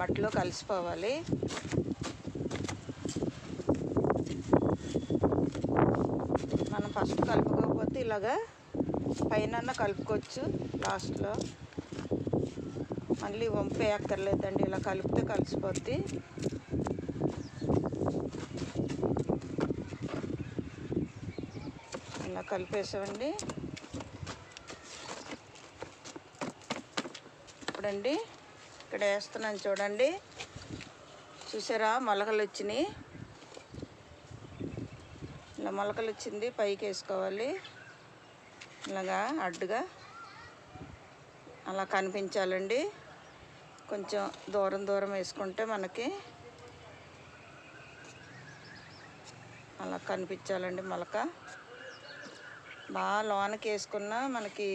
మట్టిలో కలిసిపోవాలి. మనం ఫస్ట్ కలుపుకోకపోతే ఇలాగా పైన కలుపుకోవచ్చు. లాస్ట్లో మళ్ళీ వంపేయక్కర్లేదండి, ఇలా కలిపితే కలిసిపోద్ది. ఇలా కలిపేసామండి. ఇప్పుడండి ఇక్కడ వేస్తున్నాను చూడండి, చూసారా మొలకలు వచ్చినాయి. ఇలా మొలకలు వచ్చింది, పైకి వేసుకోవాలి. ఇలాగా అడ్డుగా అలా కనిపించాలండి. కొంచెం దూరం దూరం వేసుకుంటే మనకి అలా కనిపించాలండి. మొలక బాగా లోనకి వేసుకున్నా మనకి